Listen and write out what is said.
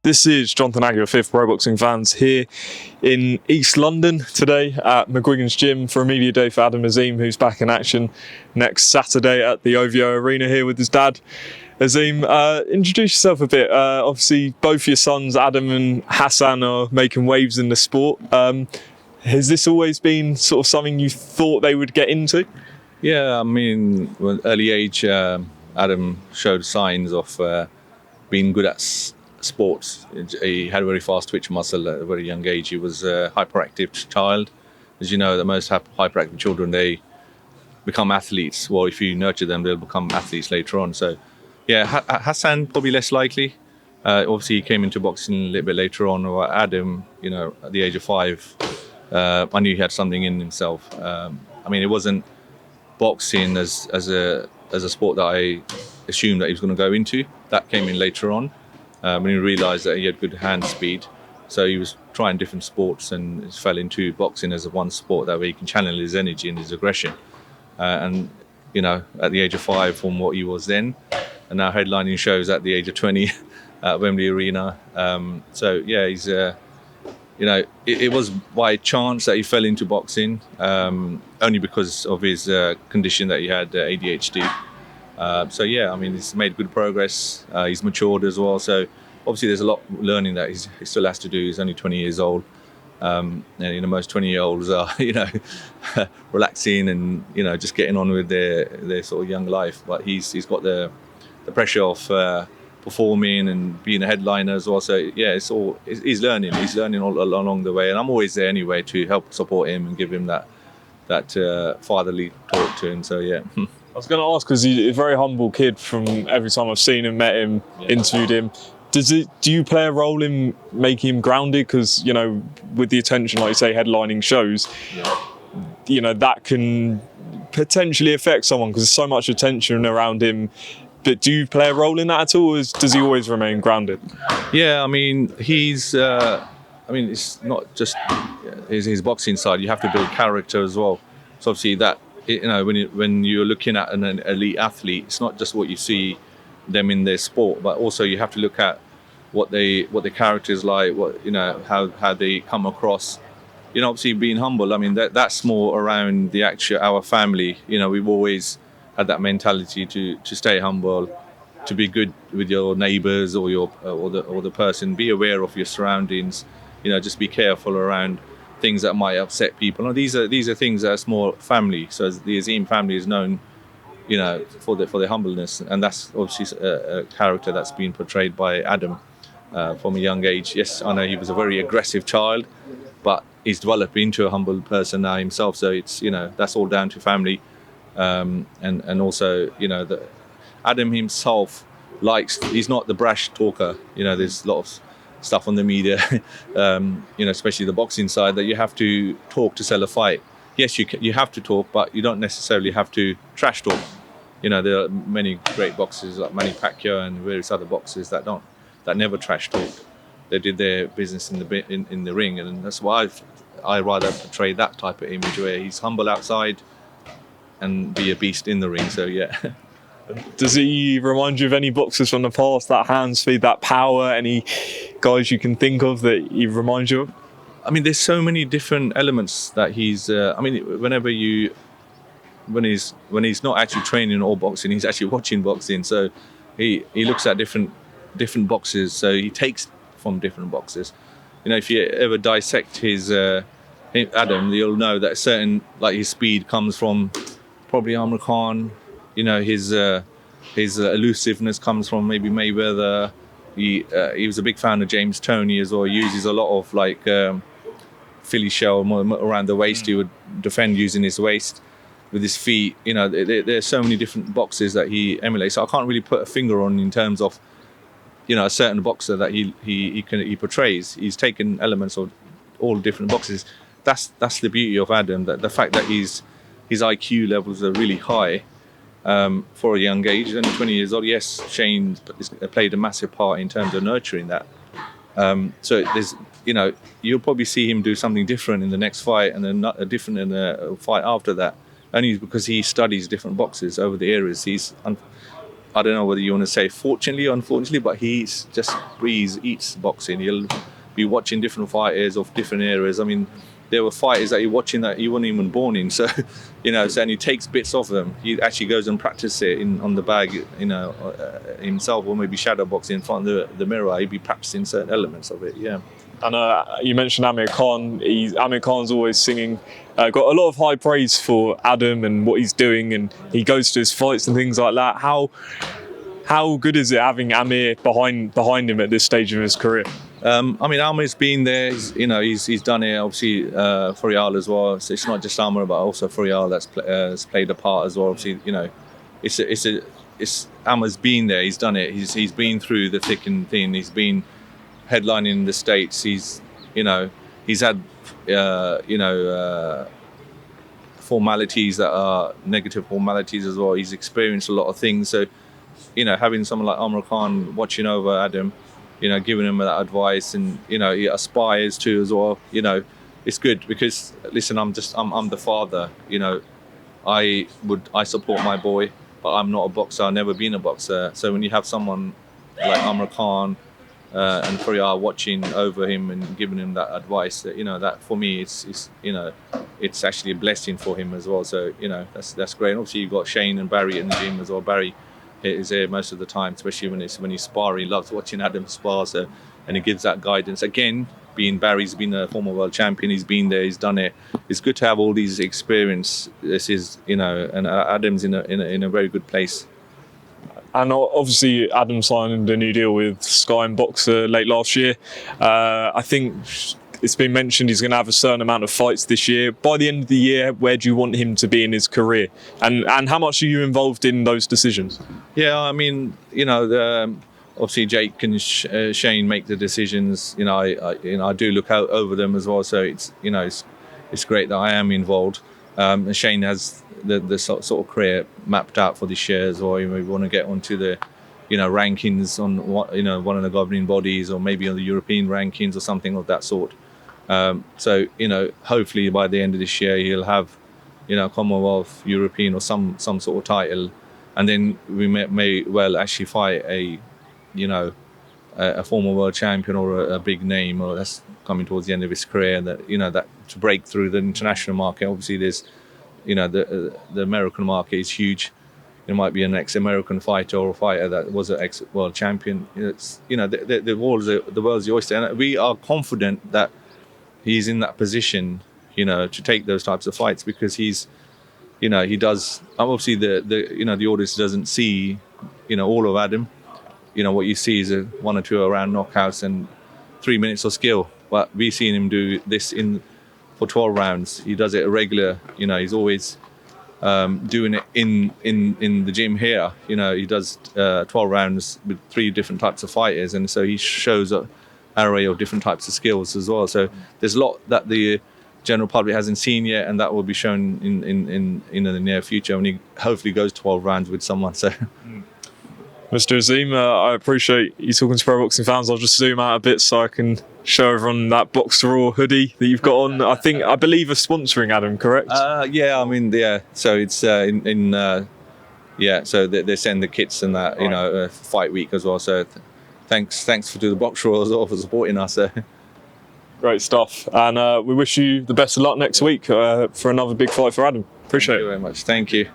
This is Jonathan Aggie of Fifth Pro Boxing Fans here in East London today at McGuigan's Gym for a media day for Adam Azim, who's back in action next Saturday at the OVO Arena here with his dad. Azim, introduce yourself a bit. Obviously, both your sons, Adam and Hassan, are making waves in the sport. Has this always been sort of something you thought they would get into? Yeah, I mean, at early age, Adam showed signs of being good at sports. He had a very fast twitch muscle at a very young age. He was a hyperactive child. As you know, the most hyperactive children, they become athletes. Well, if you nurture them, they'll become athletes later on. So, yeah, Hassan probably less likely. Obviously, he came into boxing a little bit later on. Or Adam, you know, at the age of 5, I knew he had something in himself. I mean, it wasn't boxing as a sport that I assumed that he was going to go into. That came in later on when he realised that he had good hand speed. So he was trying different sports and fell into boxing as a one sport that way he can channel his energy and his aggression. And you know, at the age of 5, from what he was then, and now headlining shows at the age of 20 at Wembley Arena. So yeah, he's you know, it was by chance that he fell into boxing, only because of his condition that he had, ADHD. So yeah, I mean, he's made good progress. He's matured as well. So obviously there's a lot of learning that he still has to do. He's only 20 years old. And you know, most 20-year-olds are, you know, relaxing and, you know, just getting on with their sort of young life. But he's got the pressure of performing and being a headliner as well. So yeah, he's learning all along the way, and I'm always there anyway to help support him and give him that fatherly talk to him. So yeah. I was going to ask, because he's a very humble kid from every time I've seen him, met him, interviewed him. Do you play a role in making him grounded? Because, you know, with the attention, like you say, headlining shows, you know, that can potentially affect someone because there's so much attention around him. But do you play a role in that at all, or does he always remain grounded? Yeah, I mean, it's not just his boxing side. You have to build character as well. So obviously that, you know, when you're looking at an elite athlete, it's not just what you see them in their sport, but also you have to look at what their character is like, what, you know, how they come across. You know, obviously being humble. I mean, that's more around our family. You know, we've always had that mentality to stay humble, to be good with your neighbours or the person. Be aware of your surroundings. You know, just be careful around things that might upset people. Now, these are things that's more family. So the Azim family is known, you know, for their humbleness, and that's obviously a character that's been portrayed by Adam from a young age. Yes, I know he was a very aggressive child, but he's developed into a humble person now himself. So it's, you know, that's all down to family. And also, you know, Adam himself he's not the brash talker. You know, there's a lot of stuff on the media, you know, especially the boxing side, that you have to talk to sell a fight. Yes, you have to talk, but you don't necessarily have to trash talk. You know, there are many great boxers like Manny Pacquiao and various other boxers that never trash talk. They did their business in the ring, and that's why I rather portray that type of image where he's humble outside and be a beast in the ring. So yeah. Does he remind you of any boxers from the past, that hand speed, that power? Any guys you can think of that he reminds you of? I mean, there's so many different elements that he's. I mean, when he's not actually training or boxing, he's actually watching boxing. So he looks at different boxes. So he takes from different boxes. You know, if you ever dissect his Adam, you'll know that certain, like, his speed comes from probably Amir Khan. You know, his elusiveness comes from maybe Mayweather. He was a big fan of James Toney as well. He uses a lot of like Philly shell around the waist. He would defend using his waist with his feet. You know, there's so many different boxes that he emulates. So I can't really put a finger on in terms of, you know, a certain boxer that he portrays. He's taken elements of all different boxes. That's the beauty of Adam. That the fact that his IQ levels are really high. For a young age, only 20 years old. Yes, Shane played a massive part in terms of nurturing that. So there's, you know, you'll probably see him do something different in the next fight, and then not different in the fight after that. Only because he studies different boxes over the eras. I don't know whether you want to say fortunately or unfortunately, but he's just breathes, eats boxing. He'll be watching different fighters of different eras. I mean, there were fighters that you're watching that you weren't even born in. So, and he takes bits of them. He actually goes and practices it on the bag, himself, or maybe shadow boxing in front of the mirror. He'd be practicing certain elements of it. Yeah. And you mentioned Amir Khan. Amir Khan's always singing, got a lot of high praise for Adam and what he's doing, and he goes to his fights and things like that. How good is it having Amir behind him at this stage of his career? Amir's been there. He's done it. Obviously, Furial as well. So it's not just Amir, but also Furial that's played a part as well. Obviously, it's Amir's been there. He's done it. He's been through the thick and thin. He's been headlining in the States. He's had formalities that are negative formalities as well. He's experienced a lot of things. So, having someone like Amir Khan watching over Adam, giving him that advice, and he aspires to as well. It's good because listen, I'm the father. I support my boy, but I'm not a boxer. I've never been a boxer. So when you have someone like Amir Khan and Furial watching over him and giving him that advice, that for me it's actually a blessing for him as well. So that's great. And obviously you've got Shane and Barry in the gym as well. Barry is there most of the time, especially when he's sparring. He loves watching Adam spar, and he gives that guidance. Again, Barry's been a former world champion. He's been there. He's done it. It's good to have all these experiences. And Adam's in a very good place. And obviously, Adam signed a new deal with Sky and Boxer late last year. I think it's been mentioned he's going to have a certain amount of fights this year. By the end of the year, where do you want him to be in his career? And how much are you involved in those decisions? Yeah, obviously Jake and Shane make the decisions. I do look out over them as well. So it's great that I am involved. Shane has the sort of career mapped out for this year as well. We want to get onto the rankings on one of the governing bodies, or maybe on the European rankings or something of that sort. So hopefully by the end of this year he'll have Commonwealth, European, or some sort of title, and then we may well actually fight a former world champion or a big name, or that's coming towards the end of his career, that that to break through the international market. Obviously there's the American market is huge. It might be an ex-American fighter or a fighter that was an ex-world champion. It's the world's the oyster, and we are confident that he's in that position, to take those types of fights, because he's, he does. Obviously, the audience doesn't see, all of Adam. What you see is one or two around knockouts and 3 minutes of skill. But we've seen him do this for 12 rounds. He does it regular. He's always doing it in the gym here. He does 12 rounds with 3 different types of fighters, and so he shows an array of different types of skills as well. So there's a lot that the general public hasn't seen yet, and that will be shown in the near future when he hopefully goes 12 rounds with someone. So. Mr. Azim, I appreciate you talking to pro boxing fans. I'll just zoom out a bit so I can show everyone that Boxer Raw hoodie that you've got on. I believe are sponsoring Adam, correct? Yeah. So it's So they send the kits and that, right. Fight week as well. So thanks to the Boxer Raw as well for supporting us. Great stuff, and we wish you the best of luck next week for another big fight for Adam. Appreciate it. Thank you very much. Thank you.